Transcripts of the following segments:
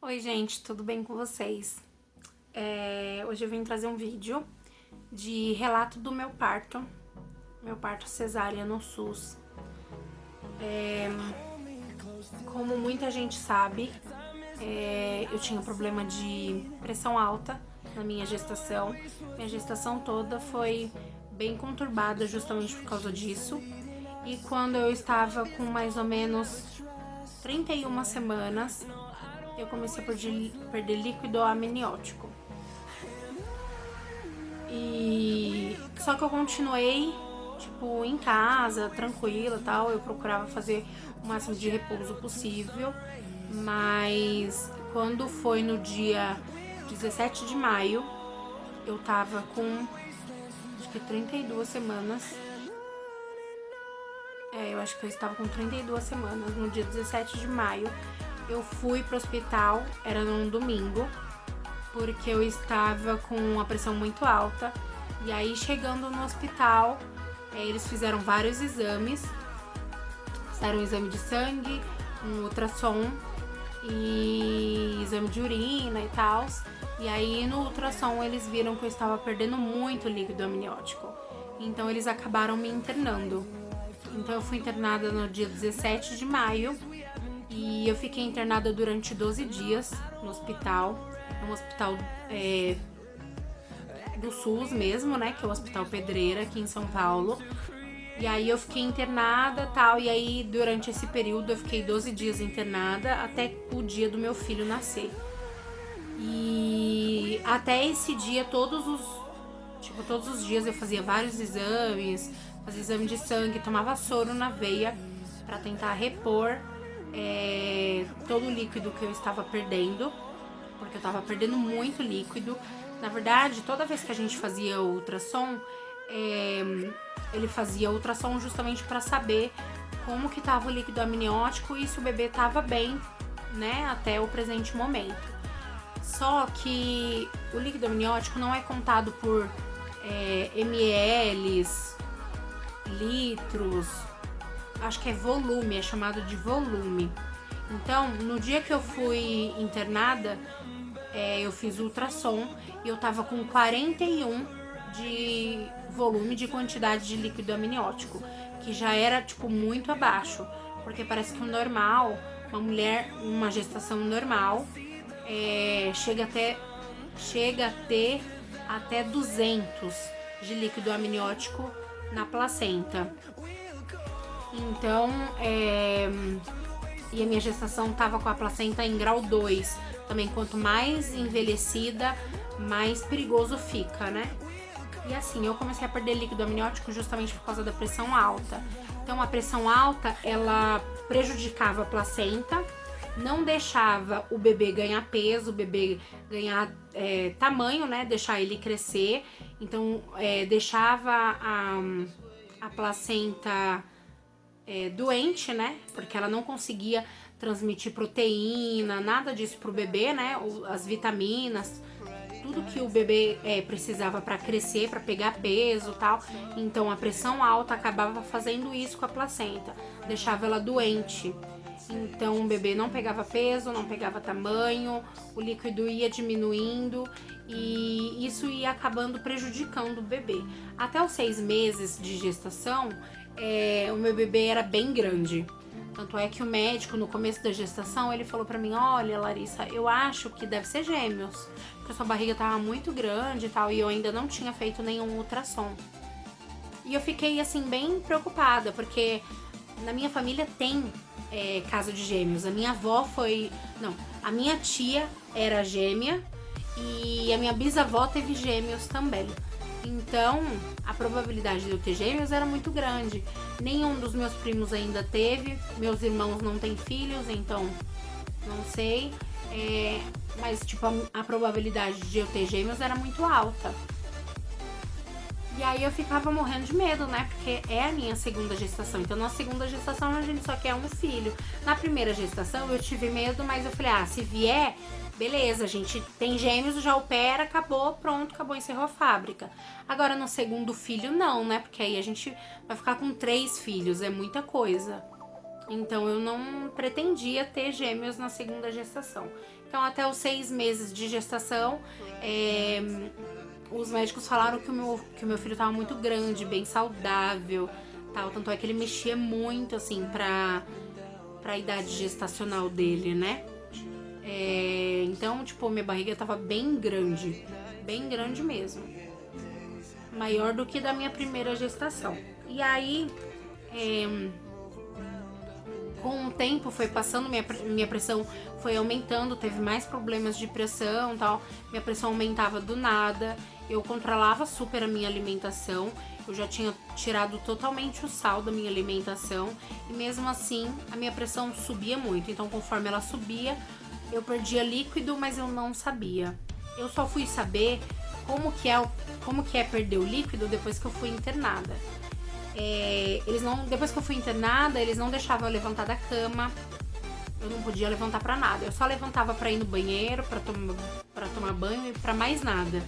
Oi gente, tudo bem com vocês? Hoje eu vim trazer um vídeo de relato do meu parto cesárea no SUS. Como muita gente sabe, eu tinha problema de pressão alta na minha gestação. Minha gestação toda foi bem conturbada justamente por causa disso. E quando eu estava com mais ou menos 31 semanas, eu comecei a perder líquido amniótico. E só que eu continuei, tipo, em casa, tranquila e tal. Eu procurava fazer o máximo de repouso possível. Mas quando foi no dia 17 de maio, eu tava com, acho que 32 semanas. Eu acho que eu estava com 32 semanas. No dia 17 de maio, eu fui pro hospital, era num domingo, porque eu estava com a pressão muito alta. E aí, chegando no hospital, eles fizeram vários exames. Fizeram um exame de sangue, um ultrassom e exame de urina e tal. E aí, no ultrassom, eles viram que eu estava perdendo muito líquido amniótico. Então, eles acabaram me internando. Então, eu fui internada no dia 17 de maio. E eu fiquei internada durante 12 dias no hospital. É um hospital do SUS mesmo, né? Que é o Hospital Pedreira, aqui em São Paulo. E aí eu fiquei internada e tal. E aí, durante esse período, eu fiquei 12 dias internada até o dia do meu filho nascer. E até esse dia, todos os dias eu fazia vários exames. Fazia exame de sangue, tomava soro na veia pra tentar repor todo o líquido que eu estava perdendo, porque eu estava perdendo muito líquido. Na verdade, toda vez que a gente fazia o ultrassom, ele fazia ultrassom justamente para saber como que estava o líquido amniótico e se o bebê estava bem, né, até o presente momento. Só que o líquido amniótico não é contado por ml, litros, acho que é volume, é chamado de volume. Então, no dia que eu fui internada, eu fiz ultrassom e eu tava com 41 de volume, de quantidade de líquido amniótico, que já era, tipo, muito abaixo, porque parece que o normal, uma mulher, uma gestação normal, chega a ter até 200 de líquido amniótico na placenta. Então, e a minha gestação tava com a placenta em grau 2. Também, quanto mais envelhecida, mais perigoso fica, né? E assim, eu comecei a perder líquido amniótico justamente por causa da pressão alta. Então, a pressão alta, ela prejudicava a placenta, não deixava o bebê ganhar peso, o bebê ganhar tamanho, né? Deixar ele crescer. Então, deixava a placenta doente, né? Porque ela não conseguia transmitir proteína, nada disso pro bebê, né? As vitaminas, tudo que o bebê precisava para crescer, para pegar peso e tal. Então a pressão alta acabava fazendo isso com a placenta, deixava ela doente. Então o bebê não pegava peso, não pegava tamanho, o líquido ia diminuindo e isso ia acabando prejudicando o bebê. Até os 6 meses de gestação, o meu bebê era bem grande. Tanto é que o médico, no começo da gestação, ele falou pra mim: olha, Larissa, eu acho que deve ser gêmeos, porque a sua barriga tava muito grande e tal, e eu ainda não tinha feito nenhum ultrassom. E eu fiquei, assim, bem preocupada, porque na minha família tem caso de gêmeos. A minha avó foi... Não, a minha tia era gêmea e a minha bisavó teve gêmeos também. Então, a probabilidade de eu ter gêmeos era muito grande. Nenhum dos meus primos ainda teve. Meus irmãos não têm filhos, então não sei. Mas, tipo, a probabilidade de eu ter gêmeos era muito alta. E aí eu ficava morrendo de medo, né? Porque é a minha segunda gestação. Então, na segunda gestação, a gente só quer um filho. Na primeira gestação, eu tive medo, mas eu falei, se vier... Beleza, a gente tem gêmeos, já opera, acabou, pronto, acabou, encerrou a fábrica. Agora, no segundo filho, não, né? Porque aí a gente vai ficar com 3 filhos, é muita coisa. Então, eu não pretendia ter gêmeos na segunda gestação. Então, até os 6 meses de gestação, os médicos falaram que o meu filho estava muito grande, bem saudável, tal. Tanto é que ele mexia muito, assim, pra idade gestacional dele, né? Então, tipo, minha barriga tava bem grande mesmo. Maior do que da minha primeira gestação. E aí, com o tempo foi passando, minha pressão foi aumentando, teve mais problemas de pressão e tal. Minha pressão aumentava do nada, eu controlava super a minha alimentação, eu já tinha tirado totalmente o sal da minha alimentação e mesmo assim a minha pressão subia muito. Então, conforme ela subia, eu perdia líquido, mas eu não sabia. Eu só fui saber como que é perder o líquido depois que eu fui internada. Depois que eu fui internada, eles não deixavam eu levantar da cama. Eu não podia levantar pra nada. Eu só levantava pra ir no banheiro, pra tomar banho e pra mais nada.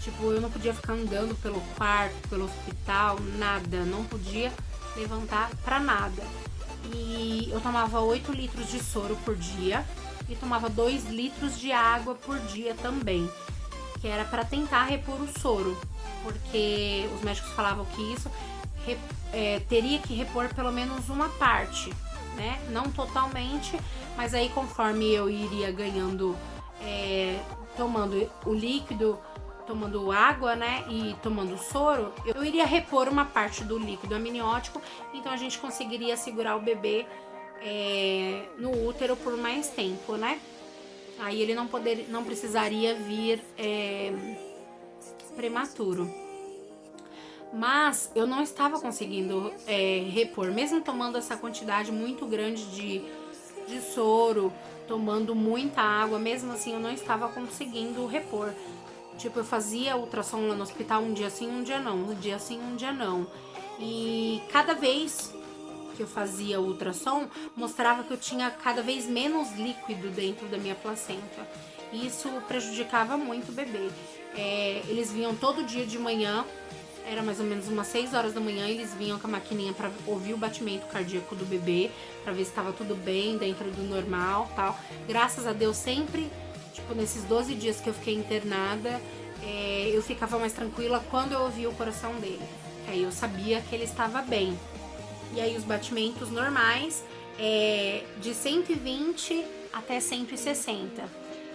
Tipo, eu não podia ficar andando pelo quarto, pelo hospital, nada. Não podia levantar pra nada. E eu tomava 8 litros de soro por dia e tomava 2 litros de água por dia também, que era pra tentar repor o soro, porque os médicos falavam que isso teria que repor pelo menos uma parte, né? Não totalmente, mas aí conforme eu iria ganhando, tomando o líquido, tomando água, né, e tomando soro, eu iria repor uma parte do líquido amniótico, então a gente conseguiria segurar o bebê no útero por mais tempo, né? Aí ele não precisaria vir prematuro. Mas eu não estava conseguindo repor, mesmo tomando essa quantidade muito grande de soro, tomando muita água, mesmo assim eu não estava conseguindo repor. Tipo, eu fazia ultrassom lá no hospital um dia sim, um dia não, um dia sim, um dia não. E cada vez que eu fazia o ultrassom, mostrava que eu tinha cada vez menos líquido dentro da minha placenta. E isso prejudicava muito o bebê. Eles vinham todo dia de manhã, era mais ou menos umas 6 horas da manhã, eles vinham com a maquininha para ouvir o batimento cardíaco do bebê, para ver se estava tudo bem, dentro do normal, tal. Graças a Deus, sempre, tipo, nesses 12 dias que eu fiquei internada, eu ficava mais tranquila quando eu ouvia o coração dele. Aí eu sabia que ele estava bem. E aí os batimentos normais de 120 até 160.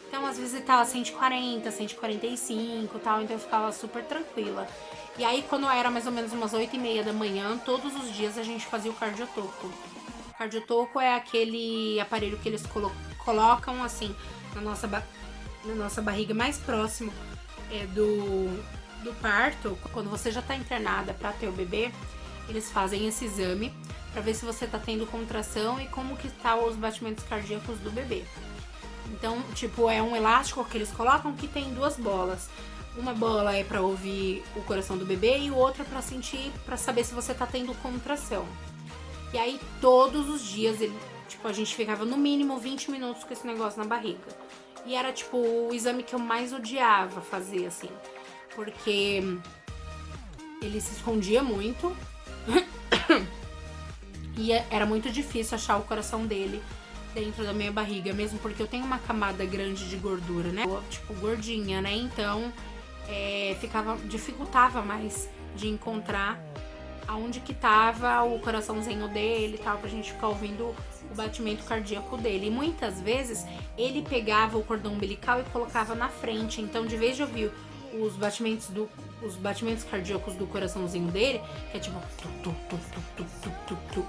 Então às vezes ele tava 140, 145 e tal, então eu ficava super tranquila. E aí quando era mais ou menos umas 8h30 da manhã, todos os dias a gente fazia o cardiotoco. O cardiotoco é aquele aparelho que eles colocam assim na nossa barriga, mais próximo do parto. Quando você já tá internada para ter o bebê, eles fazem esse exame para ver se você tá tendo contração e como que tá os batimentos cardíacos do bebê. Então, tipo, é um elástico que eles colocam que tem 2 bolas. Uma bola é para ouvir o coração do bebê e o outro é para sentir, para saber se você tá tendo contração. E aí todos os dias a gente ficava no mínimo 20 minutos com esse negócio na barriga. E era tipo o exame que eu mais odiava fazer, assim, porque ele se escondia muito. E era muito difícil achar o coração dele dentro da minha barriga, mesmo porque eu tenho uma camada grande de gordura, né? Tipo, gordinha, né? Então, dificultava mais de encontrar aonde que tava o coraçãozinho dele e tal, pra gente ficar ouvindo o batimento cardíaco dele. E muitas vezes ele pegava o cordão umbilical e colocava na frente. Então, de vez de ouvir os batimentos cardíacos do coraçãozinho dele, que é tipo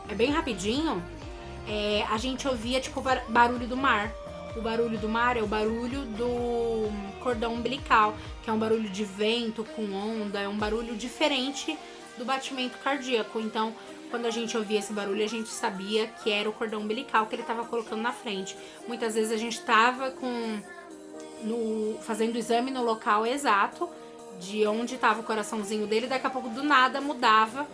é bem rapidinho, a gente ouvia tipo barulho do mar. O barulho do mar é o barulho do cordão umbilical, que é um barulho de vento com onda, é um barulho diferente do batimento cardíaco. Então, quando a gente ouvia esse barulho, a gente sabia que era o cordão umbilical que ele estava colocando na frente. Muitas vezes a gente estava fazendo o exame no local exato de onde estava o coraçãozinho dele, daqui a pouco do nada mudava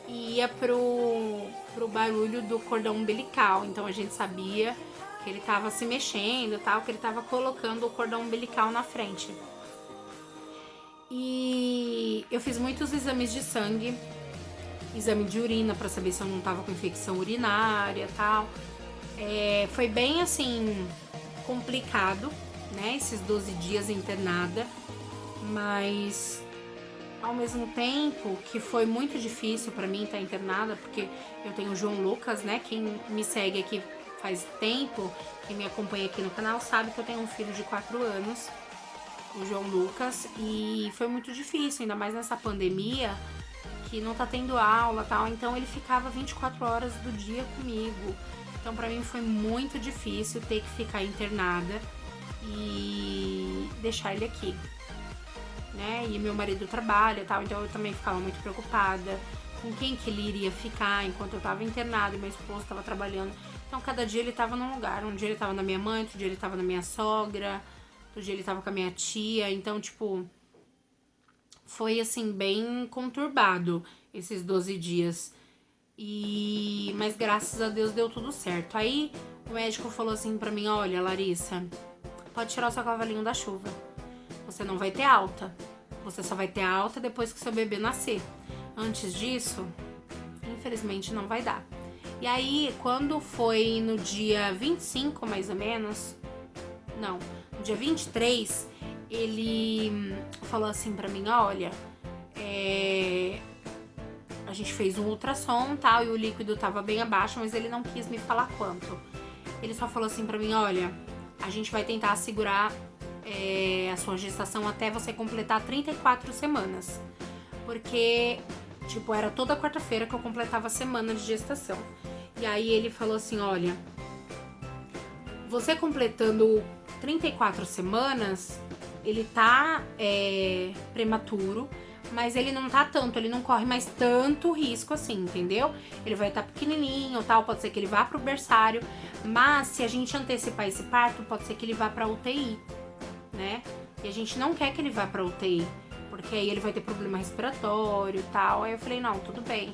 e ia pro barulho do cordão umbilical. Então a gente sabia que ele estava se mexendo, tal, que ele estava colocando o cordão umbilical na frente. E eu fiz muitos exames de sangue, exame de urina para saber se eu não estava com infecção urinária, tal. Foi bem assim, complicado, né? Esses 12 dias internada, mas ao mesmo tempo que foi muito difícil pra mim estar internada, porque eu tenho o João Lucas, né? Quem me segue aqui faz tempo, quem me acompanha aqui no canal sabe que eu tenho um filho de 4 anos, o João Lucas, e foi muito difícil, ainda mais nessa pandemia, que não tá tendo aula e tal, então ele ficava 24 horas do dia comigo. Então pra mim foi muito difícil ter que ficar internada e deixar ele aqui, né? E meu marido trabalha e tal, então eu também ficava muito preocupada com quem que ele iria ficar enquanto eu tava internada e meu esposo tava trabalhando. Então cada dia ele tava num lugar, um dia ele tava na minha mãe, outro dia ele tava na minha sogra, outro dia ele tava com a minha tia, então tipo, foi assim bem conturbado esses 12 dias. Mas graças a Deus deu tudo certo. Aí o médico falou assim pra mim: olha, Larissa, pode tirar o seu cavalinho da chuva, você não vai ter alta, você só vai ter alta depois que seu bebê nascer. Antes disso, infelizmente não vai dar. E aí, quando foi no dia 25, mais ou menos, não, no dia 23, ele falou assim pra mim: olha, a gente fez um ultrassom e tal, e o líquido tava bem abaixo, mas ele não quis me falar quanto. Ele só falou assim pra mim: olha, a gente vai tentar segurar a sua gestação até você completar 34 semanas. Porque, tipo, era toda quarta-feira que eu completava a semana de gestação. E aí ele falou assim: olha, você completando 34 semanas, ele tá prematuro, mas ele não tá tanto, ele não corre mais tanto risco assim, entendeu? Ele vai estar pequenininho, tal, pode ser que ele vá pro berçário, mas se a gente antecipar esse parto, pode ser que ele vá pra UTI, né? E a gente não quer que ele vá pra UTI, porque aí ele vai ter problema respiratório e tal. Aí eu falei: não, tudo bem,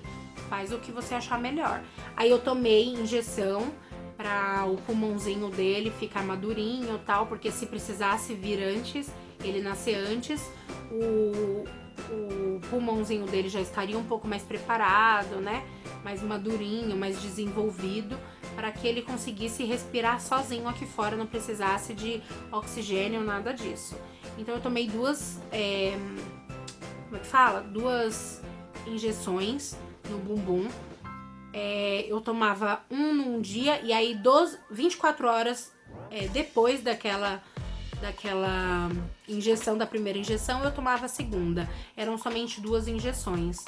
faz o que você achar melhor. Aí eu tomei injeção pra o pulmãozinho dele ficar madurinho e tal, porque se precisasse vir antes, ele nascer antes, o pulmãozinho dele já estaria um pouco mais preparado, né? Mais madurinho, mais desenvolvido, para que ele conseguisse respirar sozinho aqui fora, não precisasse de oxigênio, nada disso. Então eu tomei duas, como é que fala? 2 injeções no bumbum. Eu tomava um num dia, e aí 24 horas depois daquela injeção, da primeira injeção, eu tomava a segunda. Eram somente 2 injeções.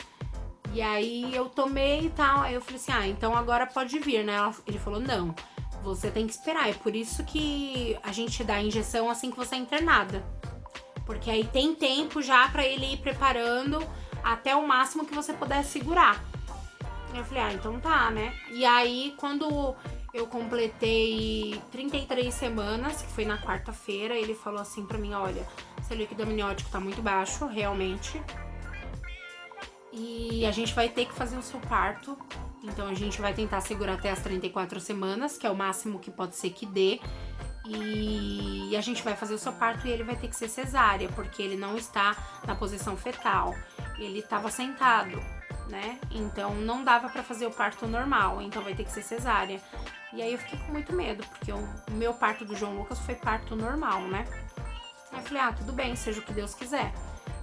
E aí eu tomei e tal, aí eu falei assim: então agora pode vir, né? Ele falou: não, você tem que esperar, é por isso que a gente dá a injeção assim que você é internada. Porque aí tem tempo já pra ele ir preparando até o máximo que você puder segurar. Eu falei: então tá, né? E aí, quando eu completei 33 semanas, que foi na quarta-feira, ele falou assim pra mim: olha, seu líquido amniótico tá muito baixo, realmente, e a gente vai ter que fazer o seu parto. Então a gente vai tentar segurar até as 34 semanas, que é o máximo que pode ser que dê. E a gente vai fazer o seu parto e ele vai ter que ser cesárea, porque ele não está na posição fetal. Ele estava sentado, né? Então não dava pra fazer o parto normal, então vai ter que ser cesárea. E aí eu fiquei com muito medo, porque o meu parto do João Lucas foi parto normal, né? Aí eu falei: tudo bem, seja o que Deus quiser.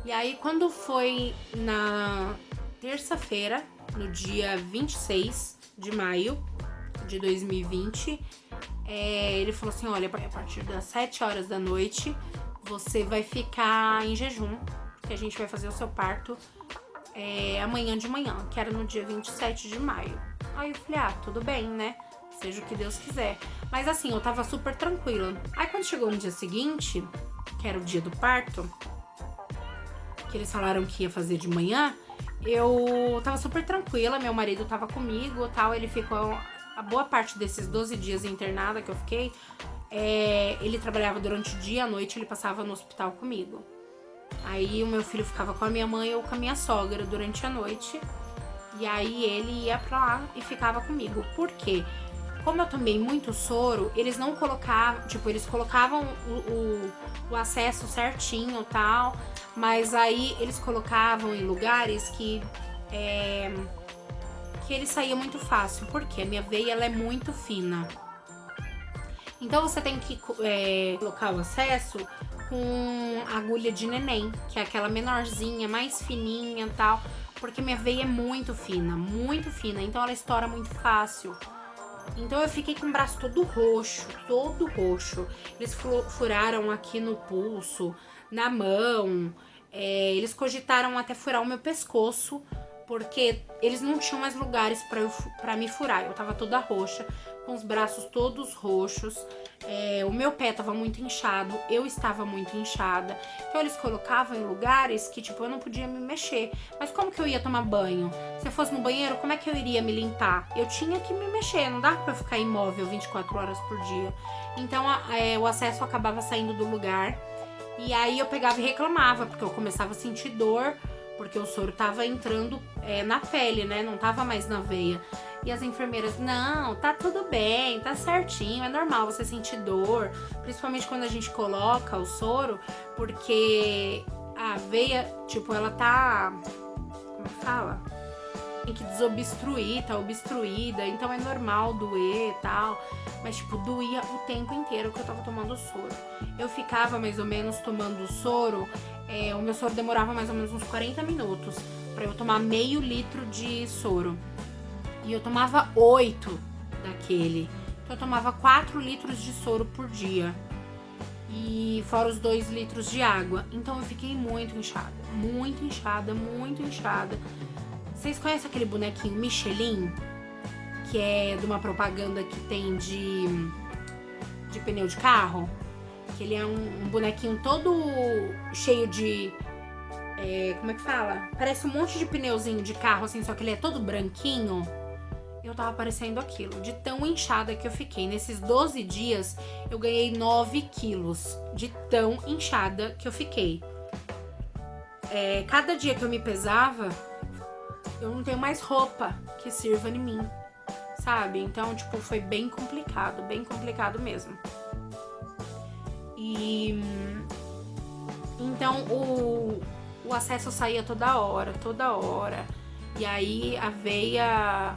E aí quando foi na terça-feira, no dia 26 de maio de 2020, ele falou assim: olha, a partir das 7 horas da noite você vai ficar em jejum, que a gente vai fazer o seu parto amanhã de manhã, que era no dia 27 de maio. Aí eu falei: tudo bem, né? Seja o que Deus quiser. Mas assim, eu tava super tranquila. Aí quando chegou no dia seguinte, que era o dia do parto, que eles falaram que ia fazer de manhã, eu tava super tranquila, meu marido tava comigo e tal, ele ficou a boa parte desses 12 dias internada que eu fiquei, ele trabalhava durante o dia, à noite ele passava no hospital comigo. Aí o meu filho ficava com a minha mãe ou com a minha sogra durante a noite, e aí ele ia pra lá e ficava comigo. Por quê? Como eu tomei muito soro, eles não colocavam, tipo, eles colocavam o acesso certinho e tal, mas aí eles colocavam em lugares que ele saía muito fácil, porque a minha veia ela é muito fina. Então você tem que colocar o acesso com agulha de neném, que é aquela menorzinha, mais fininha e tal, porque minha veia é muito fina, então ela estoura muito fácil. Então eu fiquei com o braço todo roxo. Eles furaram aqui no pulso, na mão, eles cogitaram até furar o meu pescoço, porque eles não tinham mais lugares pra me furar. Eu tava toda roxa, com os braços todos roxos, o meu pé tava muito inchado, eu estava muito inchada. Então eles colocavam em lugares que, tipo, eu não podia me mexer. Mas como que eu ia tomar banho? Se eu fosse no banheiro, como é que eu iria me limpar? Eu tinha que me mexer, não dá pra eu ficar imóvel 24 horas por dia. Então o acesso acabava saindo do lugar. E aí eu pegava e reclamava, porque eu começava a sentir dor, porque o soro tava entrando na pele, né? Não tava mais na veia. E as enfermeiras, não, tá tudo bem, tá certinho, é normal você sentir dor, principalmente quando a gente coloca o soro, porque a veia, tipo, ela tá, como é que fala? Tem que desobstruir, tá obstruída, então é normal doer e tal, mas tipo, doía o tempo inteiro que eu tava tomando soro. Eu ficava mais ou menos tomando soro, o meu soro demorava mais ou menos uns 40 minutos pra eu tomar meio litro de soro. E eu tomava 8 daquele. Então eu tomava 4 litros de soro por dia. E fora os 2 litros de água. Então eu fiquei muito inchada. Vocês conhecem aquele bonequinho Michelin? Que é de uma propaganda que tem de pneu de carro? Que ele é um bonequinho todo cheio de... como é que fala? Parece um monte de pneuzinho de carro, assim, só que ele é todo branquinho. Eu tava parecendo aquilo, de tão inchada que eu fiquei. Nesses 12 dias, eu ganhei 9 quilos, de tão inchada que eu fiquei. Cada dia que eu me pesava, eu não tenho mais roupa que sirva em mim, sabe? Então, tipo, foi bem complicado mesmo. E... então, o acesso saía toda hora. E aí, a veia...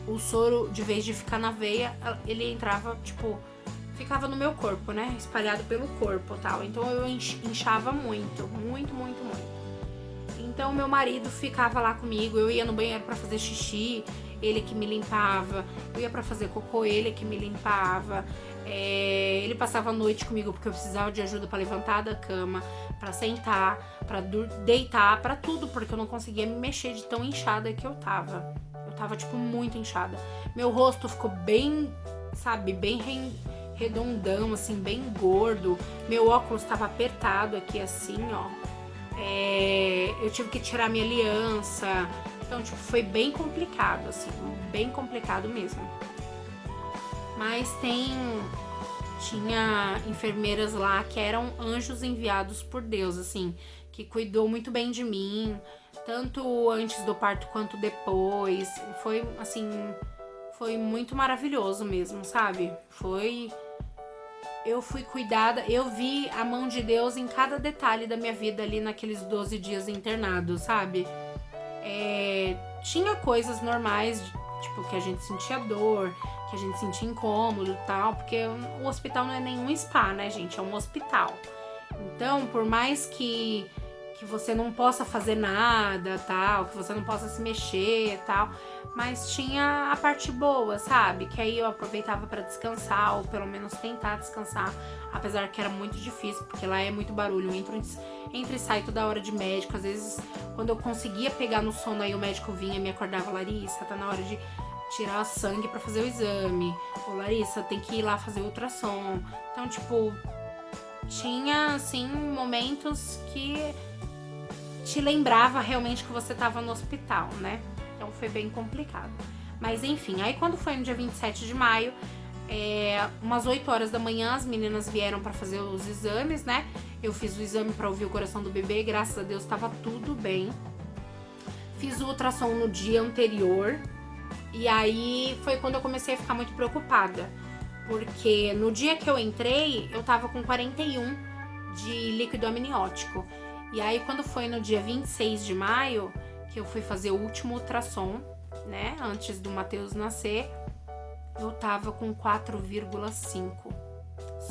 o soro, de vez de ficar na veia, ele entrava, tipo, ficava no meu corpo, né? Espalhado pelo corpo e tal. Então eu inchava muito. Então meu marido ficava lá comigo, eu ia no banheiro pra fazer xixi, ele que me limpava. Eu ia pra fazer cocô, ele que me limpava. Ele passava a noite comigo porque eu precisava de ajuda pra levantar da cama, pra sentar, pra deitar, pra tudo, porque eu não conseguia me mexer de tão inchada que eu tava. Eu tava, tipo, muito inchada. Meu rosto ficou bem, sabe, bem redondão, assim, bem gordo. Meu óculos tava apertado aqui, assim, ó. Eu tive que tirar minha aliança. Então, tipo, foi bem complicado, assim, bem complicado mesmo. Mas tinha enfermeiras lá que eram anjos enviados por Deus, assim, que cuidou muito bem de mim, tanto antes do parto quanto depois. Foi, assim, foi muito maravilhoso mesmo, sabe? Eu fui cuidada, eu vi a mão de Deus em cada detalhe da minha vida ali naqueles 12 dias internados, sabe? Tinha coisas normais, tipo, que a gente sentia dor, que a gente sentia incômodo e tal, porque o hospital não é nenhum spa, né, gente? É um hospital. Então, por mais que você não possa fazer nada, tal, que você não possa se mexer e tal, mas tinha a parte boa, sabe? Que aí eu aproveitava pra descansar, ou pelo menos tentar descansar, apesar que era muito difícil, porque lá é muito barulho, entra e sai toda hora de médico. Às vezes, quando eu conseguia pegar no sono, aí o médico vinha e me acordava: Larissa, tá na hora de tirar sangue pra fazer o exame, ou Larissa, tem que ir lá fazer ultrassom. Então, tipo, tinha, assim, momentos que te lembrava realmente que você tava no hospital, né? Então foi bem complicado. Mas enfim, aí quando foi no dia 27 de maio, umas 8 horas da manhã, as meninas vieram pra fazer os exames, né? Eu fiz o exame pra ouvir o coração do bebê, graças a Deus tava tudo bem. Fiz o ultrassom no dia anterior, e aí foi quando eu comecei a ficar muito preocupada. Porque no dia que eu entrei, eu tava com 41 de líquido amniótico. E aí, quando foi no dia 26 de maio, que eu fui fazer o último ultrassom, né, antes do Matheus nascer, eu tava com 4,5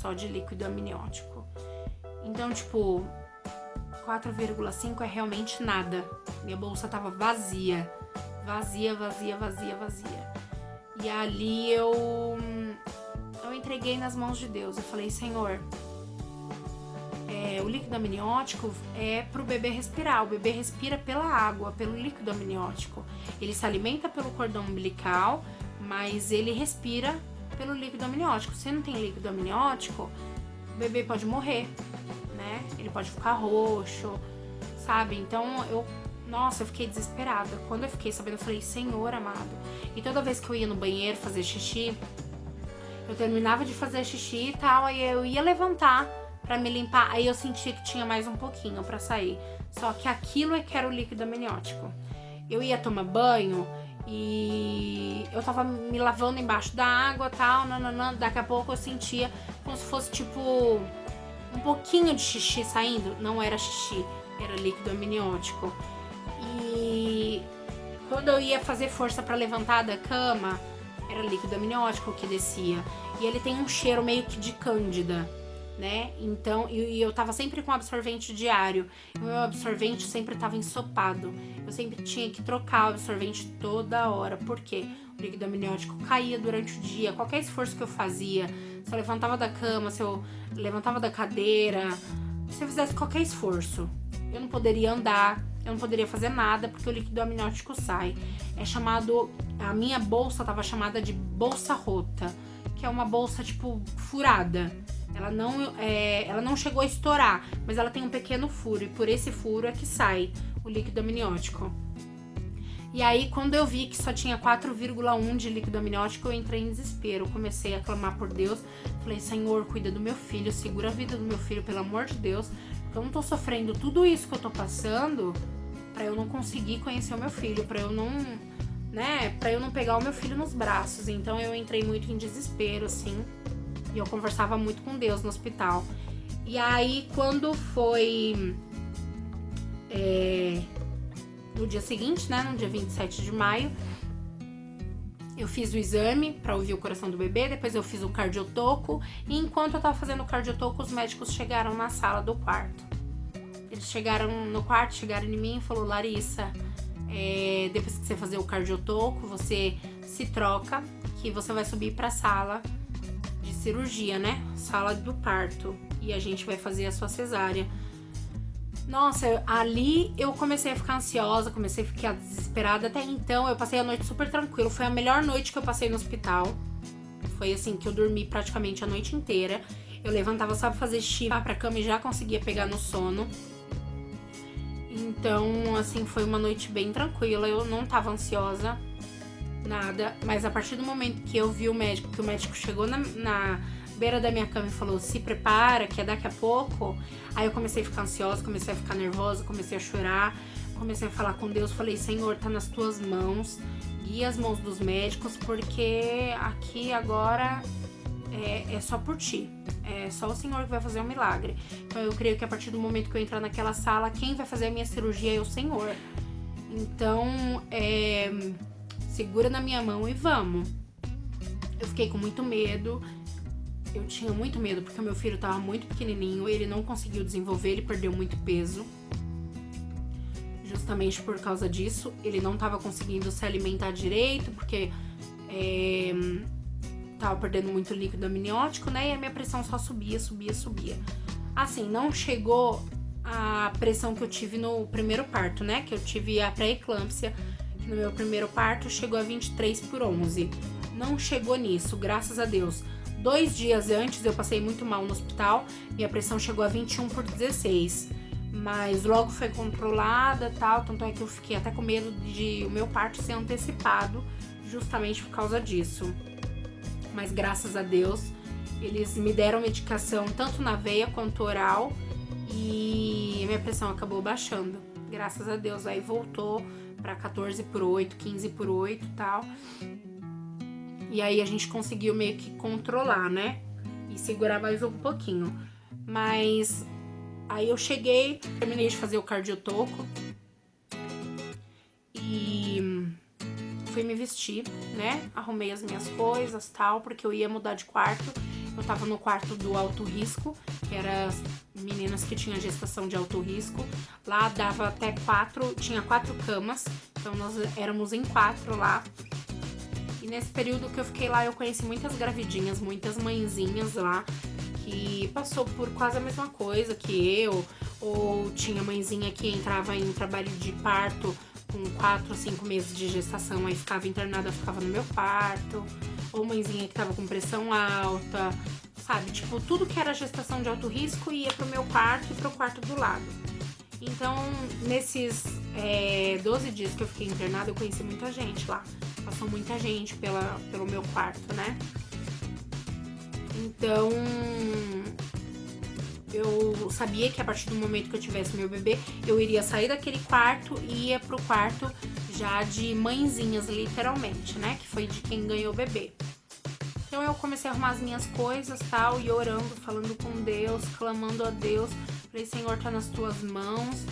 só de líquido amniótico. Então, tipo, 4,5 é realmente nada. Minha bolsa tava vazia. Vazia. E ali eu entreguei nas mãos de Deus. Eu falei, Senhor, o líquido amniótico é pro bebê respirar. O bebê respira pela água, pelo líquido amniótico. Ele se alimenta pelo cordão umbilical, mas ele respira pelo líquido amniótico. Se não tem líquido amniótico, o bebê pode morrer, né? Ele pode ficar roxo, sabe? Então eu fiquei desesperada. Quando eu fiquei sabendo, eu falei, Senhor amado. E toda vez que eu ia no banheiro fazer xixi, eu terminava de fazer xixi e tal, aí eu ia levantar pra me limpar, aí eu sentia que tinha mais um pouquinho pra sair. Só que aquilo é que era o líquido amniótico. Eu ia tomar banho e eu tava me lavando embaixo da água e tal, daqui a pouco eu sentia como se fosse tipo um pouquinho de xixi saindo. Não era xixi, era líquido amniótico. E quando eu ia fazer força pra levantar da cama, era líquido amniótico que descia. E ele tem um cheiro meio que de cândida, né? Então, e eu tava sempre com absorvente diário. O meu absorvente sempre tava ensopado. Eu sempre tinha que trocar o absorvente toda hora. Por quê? O líquido amniótico caía durante o dia. Qualquer esforço que eu fazia, se eu levantava da cama, se eu levantava da cadeira, se eu fizesse qualquer esforço, eu não poderia andar, eu não poderia fazer nada, porque o líquido amniótico sai. A minha bolsa tava chamada de bolsa rota, que é uma bolsa tipo furada. Ela não chegou a estourar, mas ela tem um pequeno furo, e por esse furo é que sai o líquido amniótico. E aí, quando eu vi que só tinha 4,1 de líquido amniótico, eu entrei em desespero. Eu comecei a clamar por Deus. Falei, Senhor, cuida do meu filho, segura a vida do meu filho, pelo amor de Deus. Porque eu não tô sofrendo tudo isso que eu tô passando pra eu não conseguir conhecer o meu filho, pra eu não pegar o meu filho nos braços. Então eu entrei muito em desespero, assim. E eu conversava muito com Deus no hospital. E aí, quando foi no dia seguinte, né, no dia 27 de maio, eu fiz o exame pra ouvir o coração do bebê. Depois eu fiz o cardiotoco. E enquanto eu tava fazendo o cardiotoco, os médicos chegaram na sala do quarto. Eles chegaram no quarto, chegaram em mim e falaram, Larissa, depois que você fazer o cardiotoco, você se troca, que você vai subir pra sala de cirurgia, né? Sala do parto. E a gente vai fazer a sua cesárea. Nossa, ali eu comecei a ficar ansiosa, comecei a ficar desesperada. Até então, eu passei a noite super tranquila. Foi a melhor noite que eu passei no hospital. Foi assim, que eu dormi praticamente a noite inteira. Eu levantava só pra fazer xixi, pra cama e já conseguia pegar no sono. Então, assim, foi uma noite bem tranquila. Eu não tava ansiosa, nada. Mas a partir do momento que eu vi o médico, que o médico chegou na beira da minha cama e falou, se prepara, que é daqui a pouco. Aí eu comecei a ficar ansiosa, comecei a ficar nervosa, comecei a chorar, comecei a falar com Deus. Falei, Senhor, tá nas tuas mãos, guia as mãos dos médicos, porque aqui agora é só por ti. É só o Senhor que vai fazer um milagre. Então eu creio que a partir do momento que eu entrar naquela sala, quem vai fazer a minha cirurgia é o Senhor. Então, segura na minha mão e vamos. Eu fiquei com muito medo. Eu tinha muito medo porque o meu filho tava muito pequenininho, ele não conseguiu desenvolver, ele perdeu muito peso. Justamente por causa disso, ele não tava conseguindo se alimentar direito, porque tava perdendo muito líquido amniótico, né? E a minha pressão só subia. Assim, não chegou a pressão que eu tive no primeiro parto, né? Que eu tive a pré-eclâmpsia, que no meu primeiro parto chegou a 23/11. Não chegou nisso, graças a Deus. 2 dias antes eu passei muito mal no hospital, minha pressão chegou a 21/16, mas logo foi controlada, tal, tanto é que eu fiquei até com medo de o meu parto ser antecipado, justamente por causa disso. Mas graças a Deus, eles me deram medicação tanto na veia quanto oral e minha pressão acabou baixando, graças a Deus. Aí voltou para 14/8, 15/8 e tal. E aí a gente conseguiu meio que controlar, né? E segurar mais um pouquinho. Mas aí eu cheguei, terminei de fazer o cardiotoco. E fui me vestir, né? Arrumei as minhas coisas, tal, porque eu ia mudar de quarto. Eu tava no quarto do alto risco, que era as meninas que tinham gestação de alto risco. Lá dava até 4, tinha 4 camas, então nós éramos em 4 lá. E nesse período que eu fiquei lá, eu conheci muitas gravidinhas, muitas mãezinhas lá, que passou por quase a mesma coisa que eu, ou tinha mãezinha que entrava em trabalho de parto com 4 ou 5 meses de gestação, aí ficava internada, ficava no meu quarto, ou mãezinha que tava com pressão alta, sabe? Tipo, tudo que era gestação de alto risco ia pro meu quarto e pro quarto do lado. Então, nesses 12 dias que eu fiquei internada, eu conheci muita gente lá. Passou muita gente pelo meu quarto, né? Então, eu sabia que a partir do momento que eu tivesse meu bebê, eu iria sair daquele quarto e ia pro quarto já de mãezinhas, literalmente, né? Que foi de quem ganhou o bebê. Então eu comecei a arrumar as minhas coisas, tal, e orando, falando com Deus, clamando a Deus. Falei, Senhor, tá nas tuas mãos,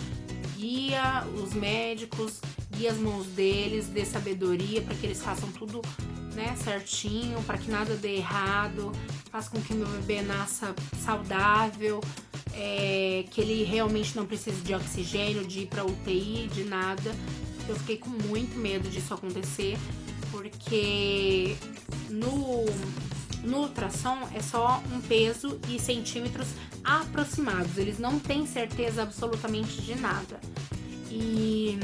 guia os médicos, guia as mãos deles, dê sabedoria para que eles façam tudo, né, certinho, para que nada dê errado, faça com que meu bebê nasça saudável, que ele realmente não precise de oxigênio, de ir para UTI, de nada. Eu fiquei com muito medo disso acontecer, porque no ultrassom é só um peso e centímetros aproximados, eles não têm certeza absolutamente de nada. E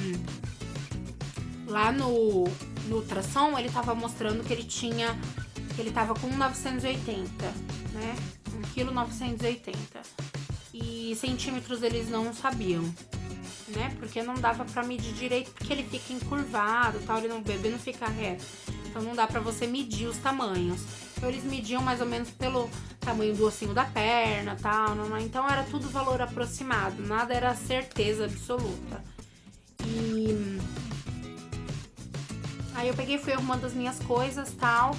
lá no ultrassom ele tava mostrando que ele tava com 980, né? 1,980 kg. E centímetros eles não sabiam, né? Porque não dava pra medir direito, porque ele fica encurvado, tal, o bebê não fica reto. Então não dá pra você medir os tamanhos. Então eles mediam mais ou menos pelo tamanho do ossinho da perna, tal, então era tudo valor aproximado, nada era certeza absoluta. E aí eu peguei e fui arrumando as minhas coisas, tal.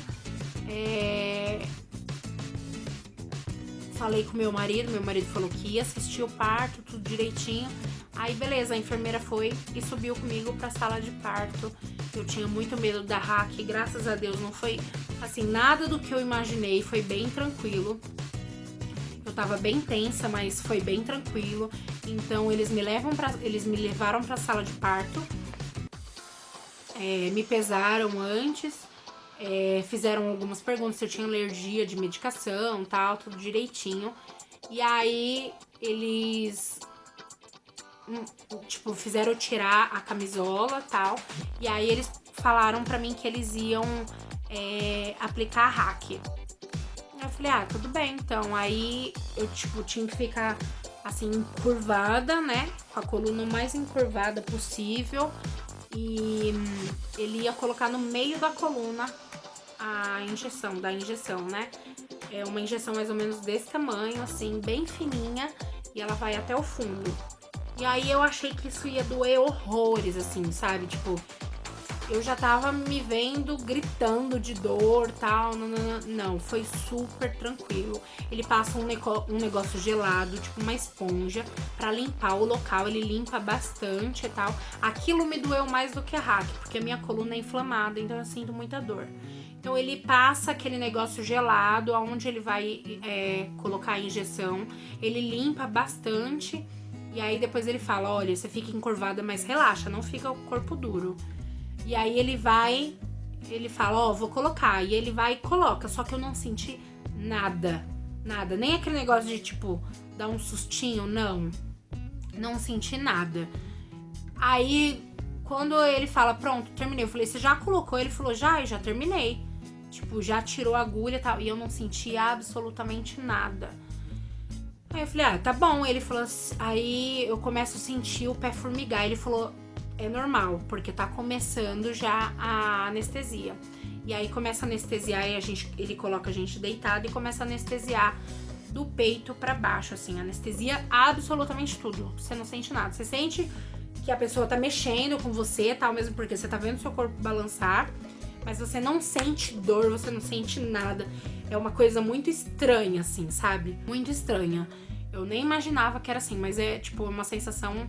Falei com meu marido falou que ia assistir o parto, tudo direitinho. Aí beleza, a enfermeira foi e subiu comigo pra sala de parto. Eu tinha muito medo da hack, graças a Deus não foi assim, nada do que eu imaginei, foi bem tranquilo. Eu tava bem tensa, mas foi bem tranquilo. Então eles me levaram pra sala de parto, me pesaram antes, fizeram algumas perguntas se eu tinha alergia de medicação, tal, tudo direitinho. E aí eles fizeram eu tirar a camisola, tal, e aí eles falaram pra mim que eles iam aplicar a hack. Eu falei, tudo bem, então. Aí eu, tinha que ficar assim, encurvada, né, com a coluna o mais encurvada possível, e ele ia colocar no meio da coluna a injeção, né, é uma injeção mais ou menos desse tamanho, assim, bem fininha, e ela vai até o fundo. E aí eu achei que isso ia doer horrores, assim, sabe? Eu já tava me vendo gritando de dor, tal. Não, foi super tranquilo. Ele passa um negócio gelado, tipo uma esponja, pra limpar o local. Ele limpa bastante e tal. Aquilo me doeu mais do que a hack, porque a minha coluna é inflamada, então eu sinto muita dor. Então ele passa aquele negócio gelado, aonde ele vai colocar a injeção. Ele limpa bastante. E aí depois ele fala, olha, você fica encurvada, mas relaxa, não fica o corpo duro. E aí ele fala, vou colocar. E ele vai e coloca, só que eu não senti nada. Nem aquele negócio de, dar um sustinho, não senti nada. Aí, quando ele fala, pronto, terminei, eu falei, você já colocou? Ele falou, já terminei. Já tirou a agulha e tal. E eu não senti absolutamente nada. Aí eu falei, tá bom. Ele falou assim, aí eu começo a sentir o pé formigar. Ele falou, é normal, porque tá começando já a anestesia. E aí começa a anestesiar e ele coloca a gente deitado e começa a anestesiar do peito pra baixo, assim. Anestesia absolutamente tudo. Você não sente nada. Você sente que a pessoa tá mexendo com você, tal, mesmo porque você tá vendo seu corpo balançar. Mas você não sente dor, você não sente nada. É uma coisa muito estranha, assim, sabe? Muito estranha. Eu nem imaginava que era assim, mas é, uma sensação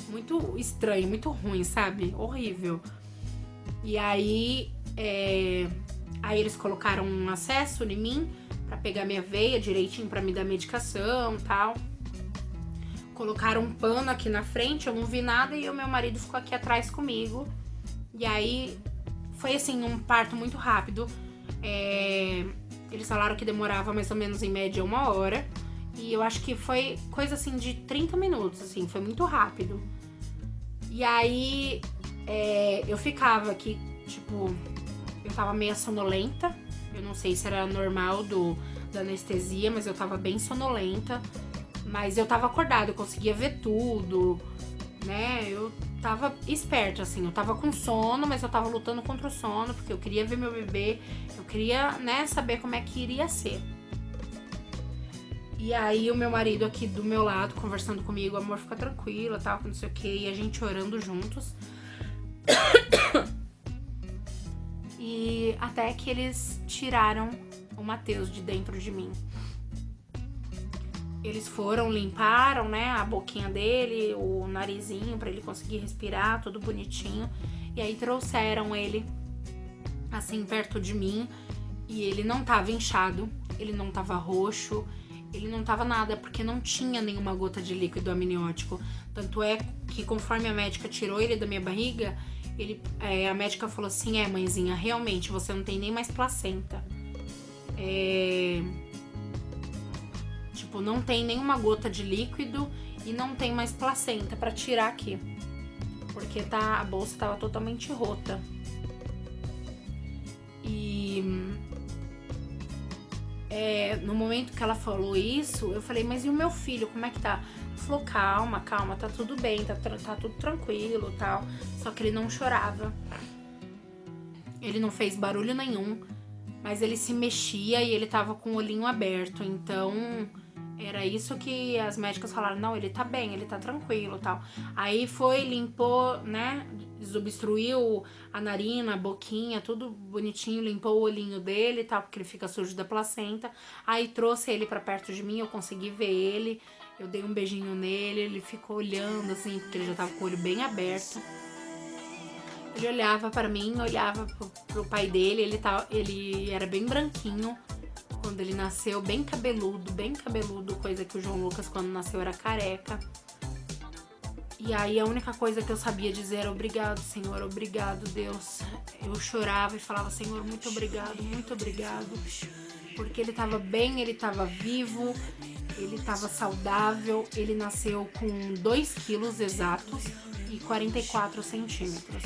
muito estranha, muito ruim, sabe? Horrível. E aí, aí eles colocaram um acesso em mim pra pegar minha veia direitinho, pra me dar medicação e tal. Colocaram um pano aqui na frente, eu não vi nada e o meu marido ficou aqui atrás comigo. E aí, foi assim, um parto muito rápido. Eles falaram que demorava mais ou menos em média 1 hora. E eu acho que foi coisa assim de 30 minutos, assim, foi muito rápido. E aí, eu ficava aqui, tipo, eu tava meio sonolenta. Eu não sei se era normal da anestesia, mas eu tava bem sonolenta. Mas eu tava acordada, eu conseguia ver tudo, né? Eu tava esperta, assim, eu tava com sono, mas eu tava lutando contra o sono, porque eu queria ver meu bebê, eu queria, né, saber como é que iria ser. E aí o meu marido aqui do meu lado, conversando comigo, amor, fica tranquila, tal, não sei o que, e a gente orando juntos. E até que eles tiraram o Matheus de dentro de mim. Eles foram, limparam, né, a boquinha dele, o narizinho, pra ele conseguir respirar, tudo bonitinho. E aí trouxeram ele, assim, perto de mim. E ele não tava inchado, ele não tava roxo, ele não tava nada, porque não tinha nenhuma gota de líquido amniótico. Tanto é que conforme a médica tirou ele da minha barriga, a médica falou assim, mãezinha, realmente, você não tem nem mais placenta. Tipo, não tem nenhuma gota de líquido e não tem mais placenta pra tirar aqui. Porque a bolsa tava totalmente rota. E no momento que ela falou isso, eu falei, mas e o meu filho, como é que tá? Ela falou, calma, tá tudo bem, tá tudo tranquilo e tal. Só que ele não chorava. Ele não fez barulho nenhum, mas ele se mexia e ele tava com o olhinho aberto. Então, era isso que as médicas falaram, não, ele tá bem, ele tá tranquilo e tal. Aí foi, limpou, né, desobstruiu a narina, a boquinha, tudo bonitinho, limpou o olhinho dele e tal, porque ele fica sujo da placenta. Aí trouxe ele pra perto de mim, eu consegui ver ele, eu dei um beijinho nele, ele ficou olhando assim, porque ele já tava com o olho bem aberto. Ele olhava pra mim, olhava pro pai dele, ele era bem branquinho quando ele nasceu, bem cabeludo, coisa que o João Lucas quando nasceu era careca. E aí a única coisa que eu sabia dizer era obrigado, Senhor, obrigado, Deus. Eu chorava e falava, Senhor, muito obrigado, porque ele tava bem, ele tava vivo, ele tava saudável, ele nasceu com 2 quilos exatos e 44 centímetros.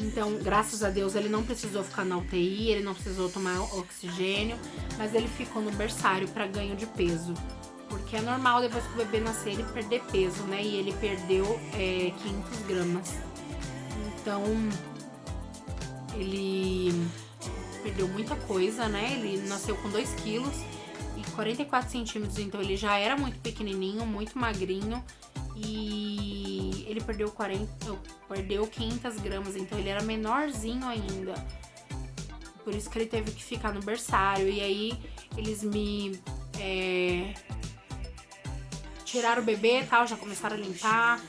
Então, graças a Deus, ele não precisou ficar na UTI, ele não precisou tomar oxigênio, mas ele ficou no berçário para ganho de peso. Porque é normal depois que o bebê nascer ele perder peso, né? E ele perdeu 500 gramas. Então, ele perdeu muita coisa, né? Ele nasceu com 2 quilos e 44 centímetros, então ele já era muito pequenininho, muito magrinho. E ele perdeu 500 gramas, então ele era menorzinho ainda. Por isso que ele teve que ficar no berçário. E aí eles me tiraram o bebê e tal, já começaram a limpar,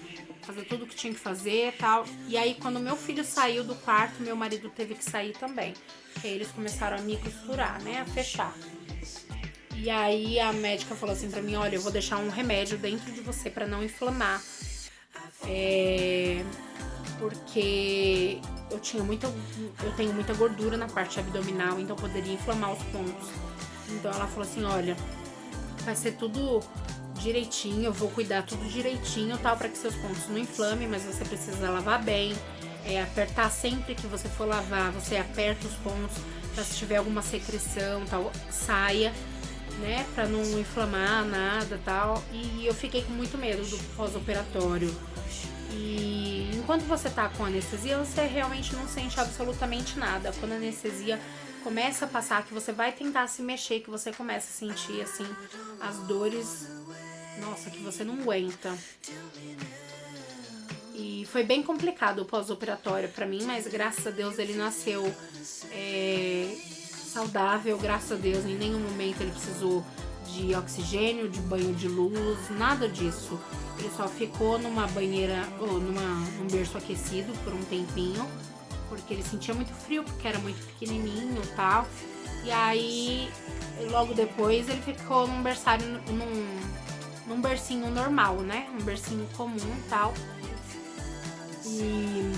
fazer tudo o que tinha que fazer e tal. E aí quando meu filho saiu do quarto, meu marido teve que sair também. E aí eles começaram a me costurar, né, a fechar. E aí a médica falou assim pra mim, olha, eu vou deixar um remédio dentro de você pra não inflamar. Porque eu tenho muita gordura na parte abdominal, então poderia inflamar os pontos. Então ela falou assim, olha, vai ser tudo direitinho, eu vou cuidar tudo direitinho, tal, pra que seus pontos não inflamem, mas você precisa lavar bem, apertar sempre que você for lavar, você aperta os pontos, pra se tiver alguma secreção, tal, saia, né, pra não inflamar nada, tal. E eu fiquei com muito medo do pós-operatório. E enquanto você tá com anestesia, você realmente não sente absolutamente nada. Quando a anestesia começa a passar, que você vai tentar se mexer, que você começa a sentir, assim, as dores, nossa, que você não aguenta. E foi bem complicado o pós-operatório pra mim, mas graças a Deus ele nasceu saudável, graças a Deus, em nenhum momento ele precisou de oxigênio, de banho de luz, nada disso. Ele só ficou numa banheira ou num berço aquecido por um tempinho, porque ele sentia muito frio, porque era muito pequenininho e tal. E aí, logo depois, ele ficou num berçário, num bercinho normal, né? Um bercinho comum e tal. E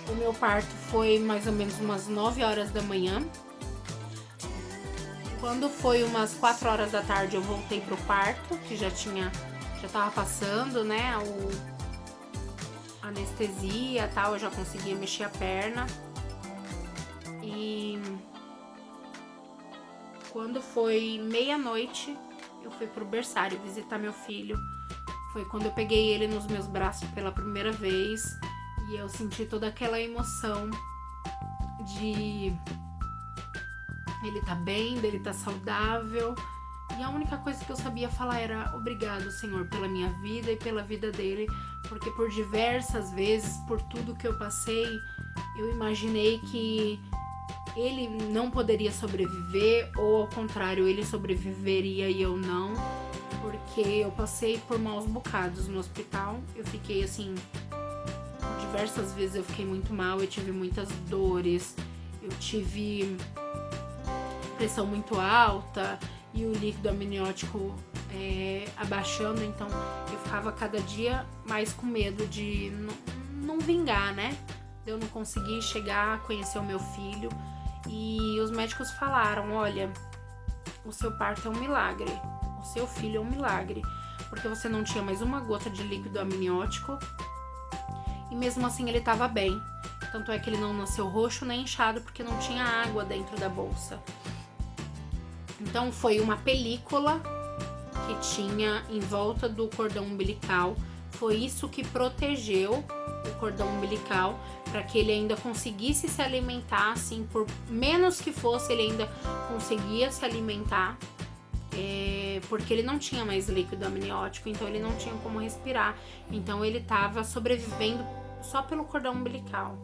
o meu parto foi mais ou menos umas 9 horas da manhã. Quando foi umas 4 horas da tarde, eu voltei pro parto, que já tava passando, né, a anestesia e tal, eu já conseguia mexer a perna. E quando foi meia-noite, eu fui pro berçário visitar meu filho. Foi quando eu peguei ele nos meus braços pela primeira vez e eu senti toda aquela emoção de ele tá bem, dele tá saudável. E a única coisa que eu sabia falar era obrigado, Senhor, pela minha vida e pela vida dele, porque por diversas vezes, por tudo que eu passei, eu imaginei que ele não poderia sobreviver, ou ao contrário, ele sobreviveria e eu não, porque eu passei por maus bocados no hospital. Eu fiquei assim, diversas vezes eu fiquei muito mal, eu tive muitas dores, eu tive pressão muito alta e o líquido amniótico abaixando, então eu ficava cada dia mais com medo de não vingar, né? De eu não conseguir chegar a conhecer o meu filho. E os médicos falaram, olha, o seu parto é um milagre, o seu filho é um milagre, porque você não tinha mais uma gota de líquido amniótico e mesmo assim ele estava bem. Tanto é que ele não nasceu roxo nem inchado porque não tinha água dentro da bolsa. Então foi uma película que tinha em volta do cordão umbilical. Foi isso que protegeu o cordão umbilical para que ele ainda conseguisse se alimentar, assim, por menos que fosse, ele ainda conseguia se alimentar, porque ele não tinha mais líquido amniótico, então ele não tinha como respirar. Então ele estava sobrevivendo só pelo cordão umbilical,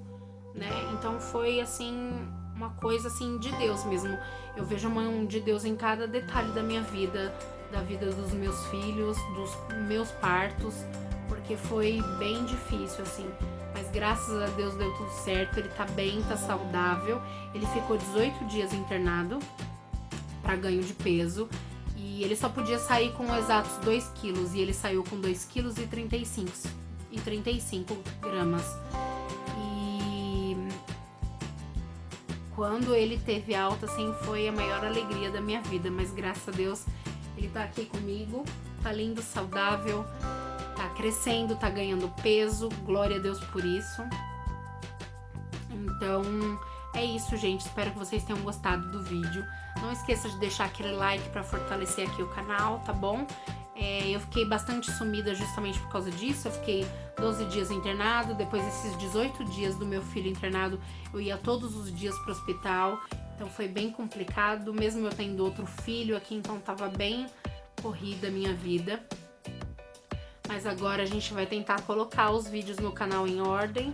né? Então foi assim, uma coisa assim de Deus mesmo. Eu vejo a mão de Deus em cada detalhe da minha vida, da vida dos meus filhos, dos meus partos, porque foi bem difícil, assim. Mas graças a Deus deu tudo certo, ele tá bem, tá saudável. Ele ficou 18 dias internado para ganho de peso. E ele só podia sair com exatos 2 quilos. E ele saiu com 2 quilos e 35 gramas. E quando ele teve alta, assim, foi a maior alegria da minha vida. Mas graças a Deus, ele tá aqui comigo, tá lindo, saudável, tá crescendo, tá ganhando peso, glória a Deus por isso. Então é isso, gente, espero que vocês tenham gostado do vídeo. Não esqueça de deixar aquele like para fortalecer aqui o canal, tá bom? Eu fiquei bastante sumida justamente por causa disso. Eu fiquei 12 dias internado, depois desses 18 dias do meu filho internado, eu ia todos os dias pro hospital, então foi bem complicado, mesmo eu tendo outro filho aqui, então tava bem corrida a minha vida. Mas agora a gente vai tentar colocar os vídeos no canal em ordem,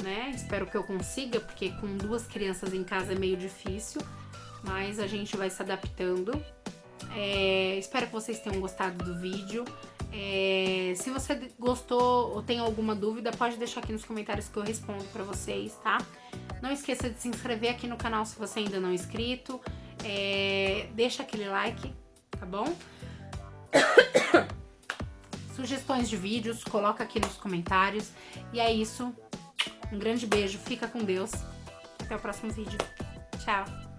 né? Espero que eu consiga, porque com 2 crianças em casa é meio difícil, mas a gente vai se adaptando. Espero que vocês tenham gostado do vídeo. Se você gostou ou tem alguma dúvida, pode deixar aqui nos comentários que eu respondo pra vocês, tá? Não esqueça de se inscrever aqui no canal se você ainda não é inscrito. Deixa aquele like, tá bom? Sugestões de vídeos, coloca aqui nos comentários. E é isso. Um grande beijo, fica com Deus. Até o próximo vídeo. Tchau!